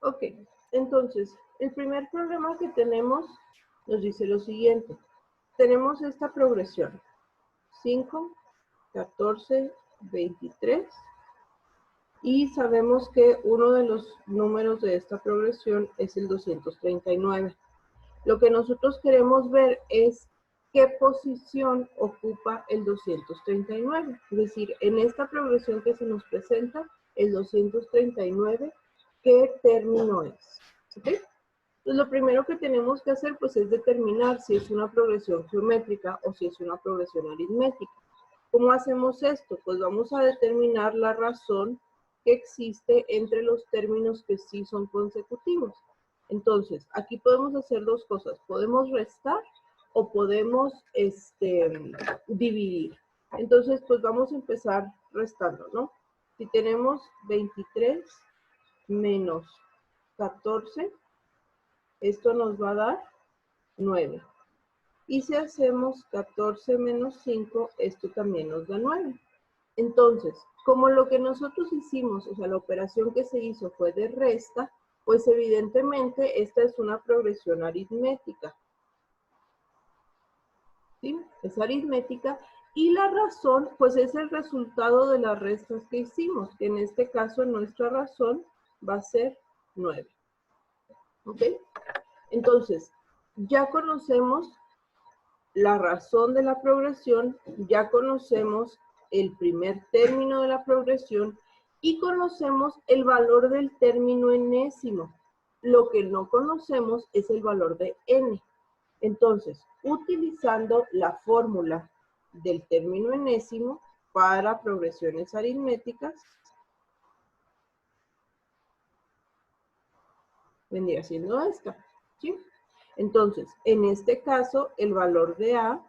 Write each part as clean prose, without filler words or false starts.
Ok, entonces, el primer problema que tenemos nos dice lo siguiente. Tenemos esta progresión. 5, 14, 23. Y sabemos que uno de los números de esta progresión es el 239. Lo que nosotros queremos ver es qué posición ocupa el 239. Es decir, en esta progresión que se nos presenta, el 239, ¿qué término es? ¿Ok? Entonces, lo primero que tenemos que hacer pues, es determinar si es una progresión geométrica o si es una progresión aritmética. ¿Cómo hacemos esto? Pues vamos a determinar la razón que existe entre los términos que sí son consecutivos. Entonces, aquí podemos hacer dos cosas. Podemos restar o podemos dividir. Entonces, pues vamos a empezar restando, ¿no? Si tenemos 23 menos 14, esto nos va a dar 9. Y si hacemos 14 menos 5, esto también nos da 9. Entonces, como lo que nosotros hicimos, o sea, la operación que se hizo fue de resta, pues evidentemente esta es una progresión aritmética. ¿Sí? Es aritmética. Y la razón, pues es el resultado de las restas que hicimos, que en este caso nuestra razón va a ser 9. ¿Ok? Entonces, ya conocemos la razón de la progresión, ya conocemos el primer término de la progresión y conocemos el valor del término enésimo. Lo que no conocemos es el valor de n. Entonces, utilizando la fórmula del término enésimo para progresiones aritméticas, vendría siendo esta, ¿sí? Entonces, en este caso, el valor de A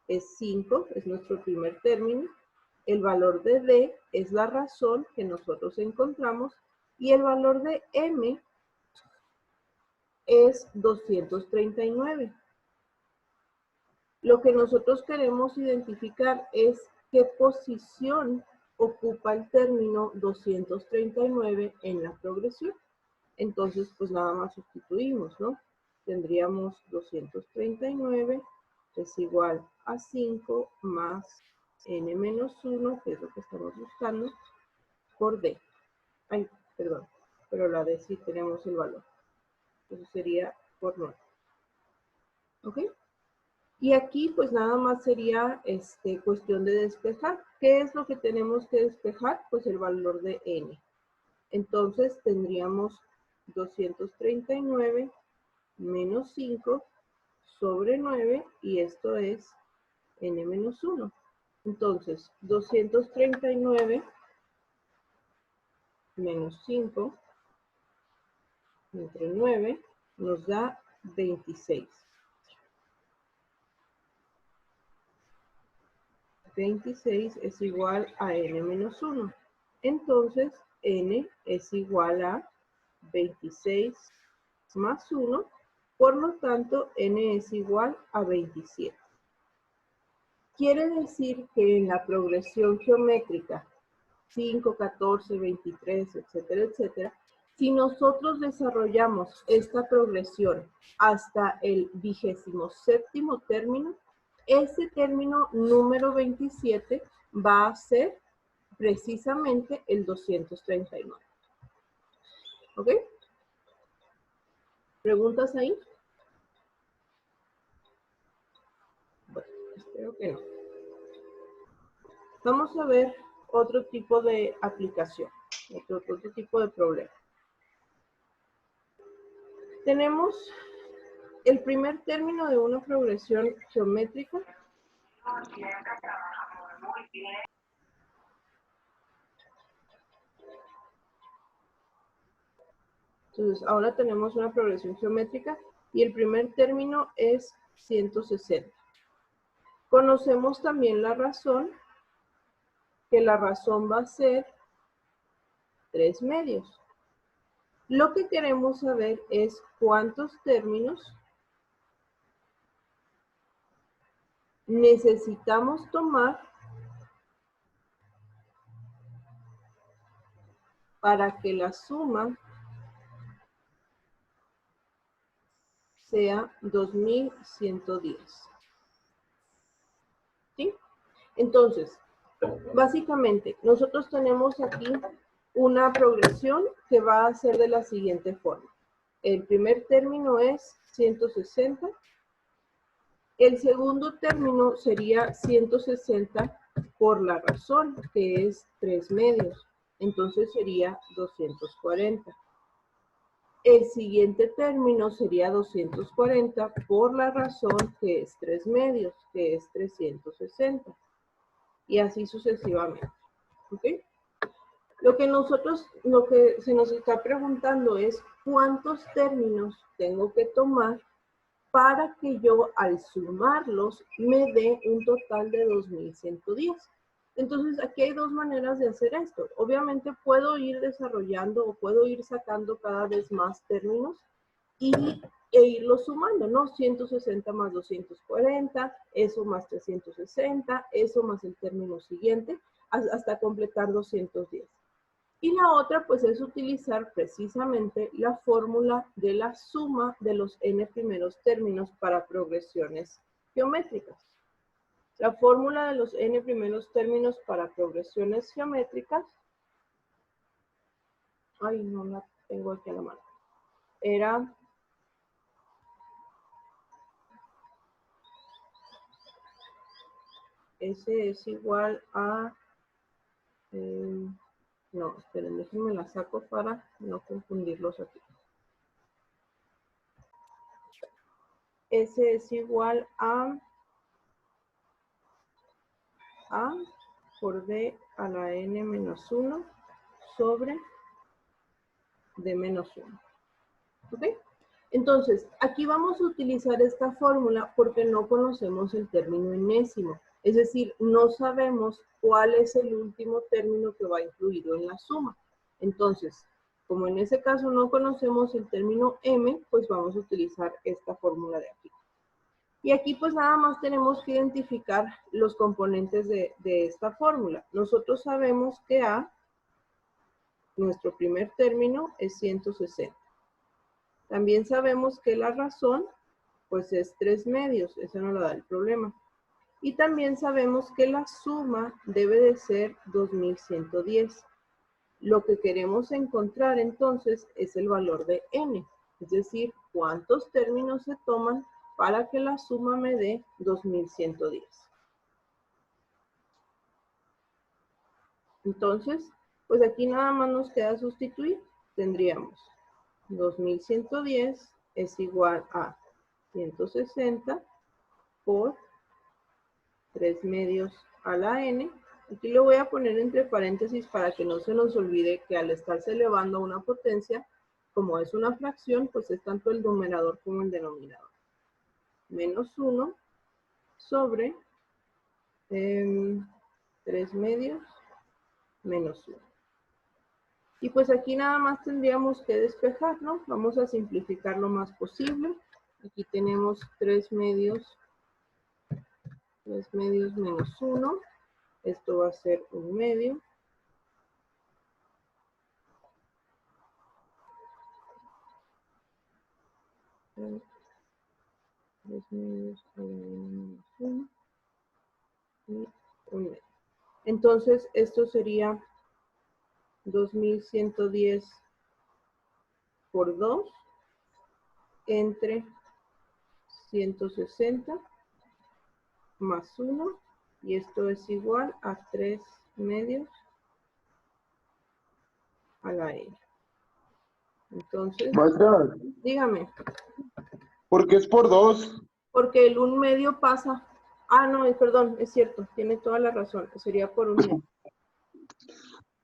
es 5, es nuestro primer término. El valor de D es la razón que nosotros encontramos. Y el valor de M es 239. Lo que nosotros queremos identificar es qué posición ocupa el término 239 en la progresión. Entonces, pues nada más sustituimos, ¿no? Tendríamos 239 es igual a 5 más n menos 1, que es lo que estamos buscando, por d. Ay, perdón, pero la d sí tenemos el valor. Eso sería por 9. ¿Ok? Y aquí pues nada más sería cuestión de despejar. ¿Qué es lo que tenemos que despejar? Pues el valor de n. Entonces tendríamos 239 menos 5 sobre 9 y esto es n menos 1. Entonces 239 menos 5 entre 9 nos da 26. 26 es igual a n menos 1. Entonces, n es igual a 26 más 1. Por lo tanto, n es igual a 27. Quiere decir que en la progresión geométrica 5, 14, 23, etcétera, etcétera, si nosotros desarrollamos esta progresión hasta el 27º término, ese término número 27 va a ser precisamente el 239. ¿Ok? ¿Preguntas ahí? Bueno, espero que no. Vamos a ver otro tipo de aplicación, otro tipo de problema. Tenemos el primer término de una progresión geométrica. Entonces, ahora tenemos una progresión geométrica y el primer término es 160. Conocemos también la razón, que la razón va a ser 3 medios. Lo que queremos saber es cuántos términos necesitamos tomar para que la suma sea 2110. ¿Sí? Entonces, básicamente, nosotros tenemos aquí una progresión que va a ser de la siguiente forma. El primer término es 160. El segundo término sería 160 por la razón, que es 3 medios. Entonces sería 240. El siguiente término sería 240 por la razón, que es 3 medios, que es 360. Y así sucesivamente. ¿Ok? Lo que se nos está preguntando es cuántos términos tengo que tomar para que yo al sumarlos me dé un total de 2110. Entonces aquí hay dos maneras de hacer esto. Obviamente puedo ir desarrollando o puedo ir sacando cada vez más términos e irlos sumando, ¿no? 160 más 240, eso más 360, eso más el término siguiente, hasta completar 210. Y la otra, pues, es utilizar precisamente la fórmula de la suma de los n primeros términos para progresiones geométricas. La fórmula de los n primeros términos para progresiones geométricas, ay, no la tengo aquí a la mano, era S es igual a... no, esperen, déjenme la saco para no confundirlos aquí. S es igual a por d a la n menos 1 sobre d menos 1. ¿Ok? Entonces, aquí vamos a utilizar esta fórmula porque no conocemos el término enésimo. Es decir, no sabemos cuál es el último término que va incluido en la suma. Entonces, como en ese caso no conocemos el término m, pues vamos a utilizar esta fórmula de aquí. Y aquí pues nada más tenemos que identificar los componentes de esta fórmula. Nosotros sabemos que A, nuestro primer término, es 160. También sabemos que la razón, pues es 3 medios, eso no lo da el problema. Y también sabemos que la suma debe de ser 2110. Lo que queremos encontrar entonces es el valor de n, es decir, cuántos términos se toman para que la suma me dé 2110. Entonces, pues aquí nada más nos queda sustituir. Tendríamos 2110 es igual a 160 por 3 medios a la n. Aquí lo voy a poner entre paréntesis para que no se nos olvide que al estarse elevando a una potencia, como es una fracción, pues es tanto el numerador como el denominador. Menos 1 sobre 3 medios menos 1. Y pues aquí nada más tendríamos que despejarlo. Vamos a simplificar lo más posible. Aquí tenemos 3 medios menos 1. Esto va a ser 1 medio. Tres medios a la n menos 1. Y 1 medio. Entonces, esto sería 2110 por 2 entre 160 más 1, y esto es igual a 3 medios a la n. Entonces, Maestra, dígame. ¿por qué es por 2? Porque el 1 medio pasa. Ah, no, perdón, es cierto, tiene toda la razón. Sería por 1 medio.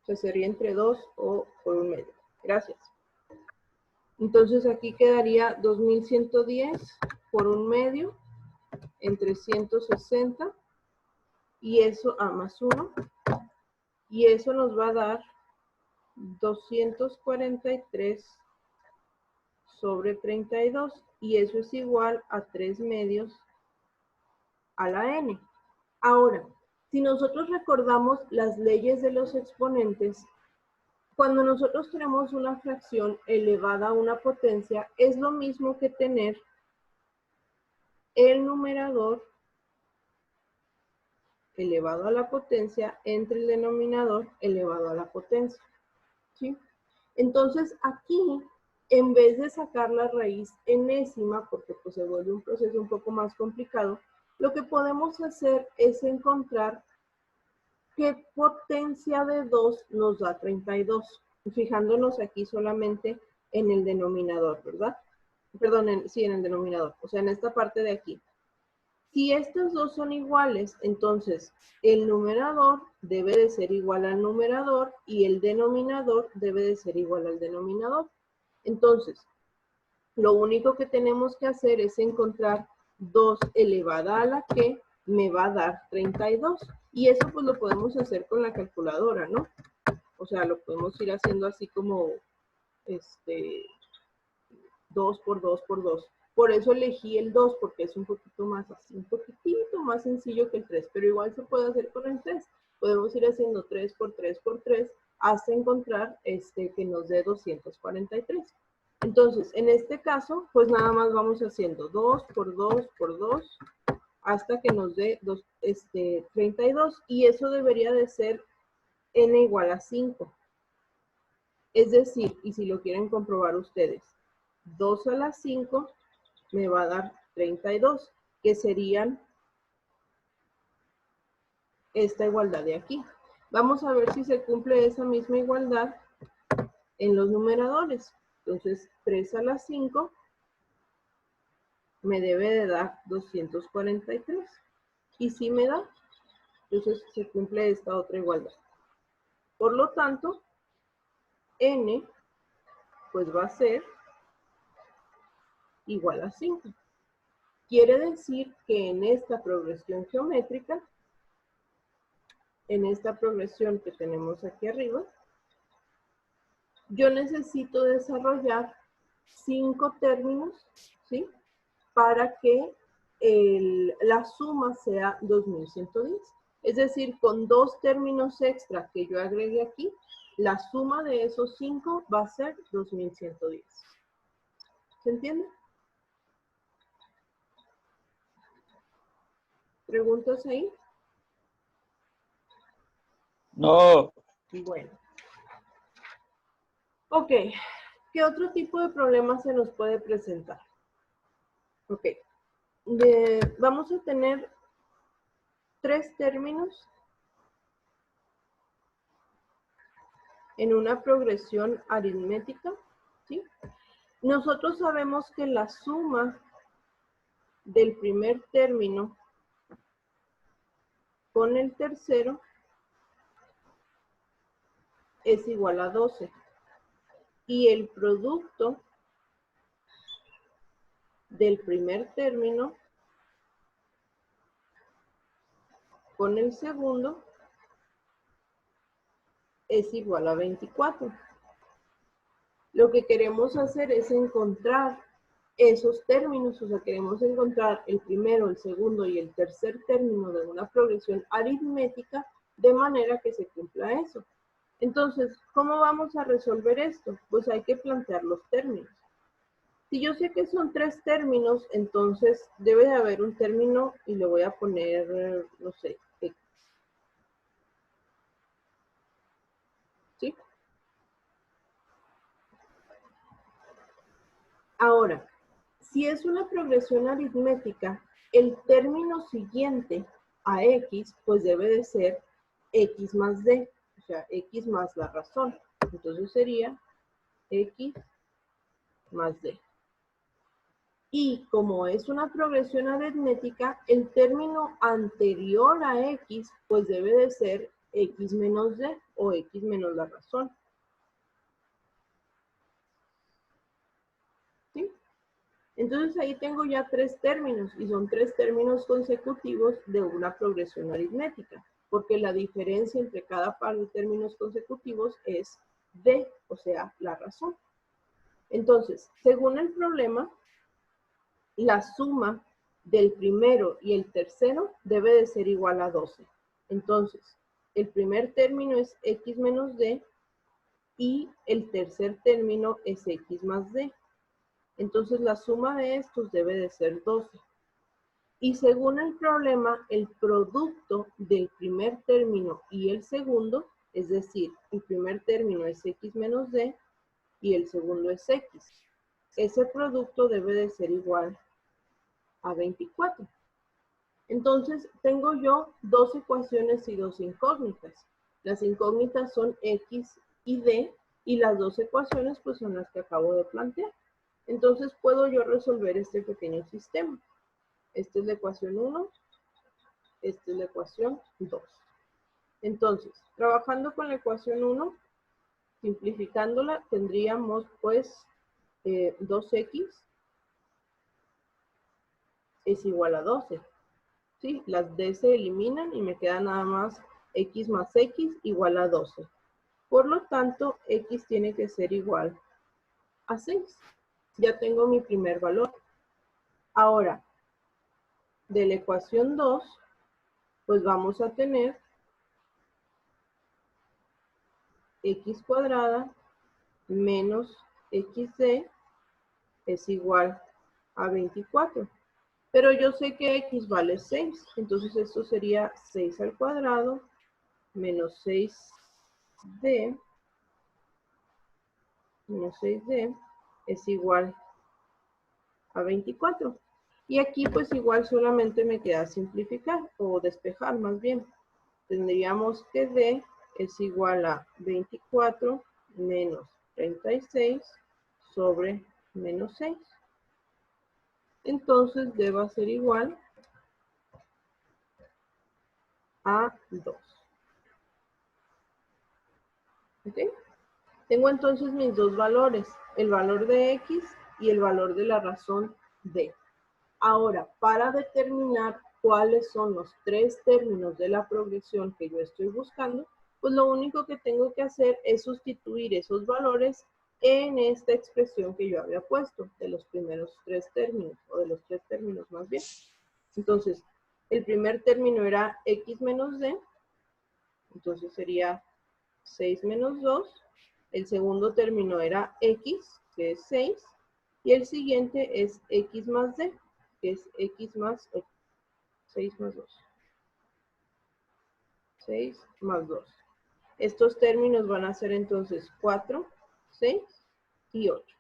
O sea, sería entre 2 o por 1 medio. Gracias. Entonces aquí quedaría 2110 por 1 medio entre 160 y eso, más 1. Y eso nos va a dar 243 sobre 32. Y eso es igual a 3 medios a la n. Ahora, si nosotros recordamos las leyes de los exponentes, cuando nosotros tenemos una fracción elevada a una potencia, es lo mismo que tener el numerador elevado a la potencia entre el denominador elevado a la potencia, ¿sí? Entonces aquí, en vez de sacar la raíz enésima, porque pues se vuelve un proceso un poco más complicado, lo que podemos hacer es encontrar qué potencia de 2 nos da 32, fijándonos aquí solamente en el denominador, ¿verdad? Perdón, sí, en el denominador, o sea, en esta parte de aquí. Si estos dos son iguales, entonces el numerador debe de ser igual al numerador y el denominador debe de ser igual al denominador. Entonces, lo único que tenemos que hacer es encontrar 2 elevada a la que me va a dar 32. Y eso pues lo podemos hacer con la calculadora, ¿no? O sea, lo podemos ir haciendo así como 2 por 2 por 2. Por eso elegí el 2, porque es un poquito más así, un poquitito más sencillo que el 3, pero igual se puede hacer con el 3. Podemos ir haciendo 3 por 3 por 3 hasta encontrar que nos dé 243. Entonces, en este caso, pues nada más vamos haciendo 2 por 2 por 2 hasta que nos dé 32. Y eso debería de ser n igual a 5. Es decir, y si lo quieren comprobar ustedes, 2 a la 5 me va a dar 32, que serían esta igualdad de aquí. Vamos a ver si se cumple esa misma igualdad en los numeradores. Entonces, 3 a la 5 me debe de dar 243. Y si me da, entonces se cumple esta otra igualdad. Por lo tanto, n pues va a ser igual a 5. Quiere decir que en esta progresión geométrica, en esta progresión que tenemos aquí arriba, yo necesito desarrollar 5 términos, ¿sí? Para que la suma sea 2110. Es decir, con 2 términos extra que yo agregué aquí, la suma de esos 5 va a ser 2110. ¿Se entiende? ¿Preguntas ahí? No. Bueno. Ok. ¿Qué otro tipo de problemas se nos puede presentar? Ok. Vamos a tener 3 términos en una progresión aritmética, ¿sí? Nosotros sabemos que la suma del primer término con el tercero es igual a 12. Y el producto del primer término con el segundo es igual a 24. Lo que queremos hacer es encontrar esos términos, o sea, queremos encontrar el primero, el segundo y el tercer término de una progresión aritmética de manera que se cumpla eso. Entonces, ¿cómo vamos a resolver esto? Pues hay que plantear los términos. Si yo sé que son 3 términos, entonces debe de haber un término y le voy a poner, no sé, X. ¿Sí? Ahora, si es una progresión aritmética, el término siguiente a X, pues debe de ser X más D, o sea, X más la razón. Entonces sería X más D. Y como es una progresión aritmética, el término anterior a X, pues debe de ser X menos D o X menos la razón. ¿Sí? Entonces ahí tengo ya 3 términos y son 3 términos consecutivos de una progresión aritmética, porque la diferencia entre cada par de términos consecutivos es D, o sea, la razón. Entonces, según el problema, la suma del primero y el tercero debe de ser igual a 12. Entonces, el primer término es X menos D y el tercer término es X más D. Entonces, la suma de estos debe de ser 12. Y según el problema, el producto del primer término y el segundo, es decir, el primer término es x menos d y el segundo es x. Ese producto debe de ser igual a 24. Entonces, tengo yo dos ecuaciones y dos incógnitas. Las incógnitas son x y d, y las dos ecuaciones pues son las que acabo de plantear. Entonces, puedo yo resolver este pequeño sistema. Esta es la ecuación 1, esta es la ecuación 2. Entonces, trabajando con la ecuación 1, simplificándola, tendríamos pues 2x es igual a 12. ¿Sí? Las d se eliminan y me queda nada más x más x igual a 12. Por lo tanto, x tiene que ser igual a 6. Ya tengo mi primer valor. Ahora, de la ecuación 2, pues vamos a tener x cuadrada menos xd es igual a 24. Pero yo sé que x vale 6, entonces esto sería 6 al cuadrado menos 6d es igual a 24. Y aquí pues igual solamente me queda simplificar o despejar más bien. Tendríamos que d es igual a 24 menos 36 sobre menos 6. Entonces d va a ser igual a 2. ¿Ok? Tengo entonces mis dos valores, el valor de x y el valor de la razón d. Ahora, para determinar cuáles son los tres términos de la progresión que yo estoy buscando, pues lo único que tengo que hacer es sustituir esos valores en esta expresión que yo había puesto, de los primeros tres términos, o de los tres términos más bien. Entonces, el primer término era x menos d, entonces sería 6 menos 2. El segundo término era x, que es 6. Y el siguiente es x más d, que es x más 8. 6 más 2. 6 más 2. Estos términos van a ser entonces 4, 6 y 8.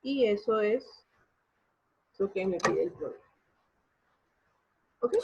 Y eso es lo que me pide el problema. ¿Ok?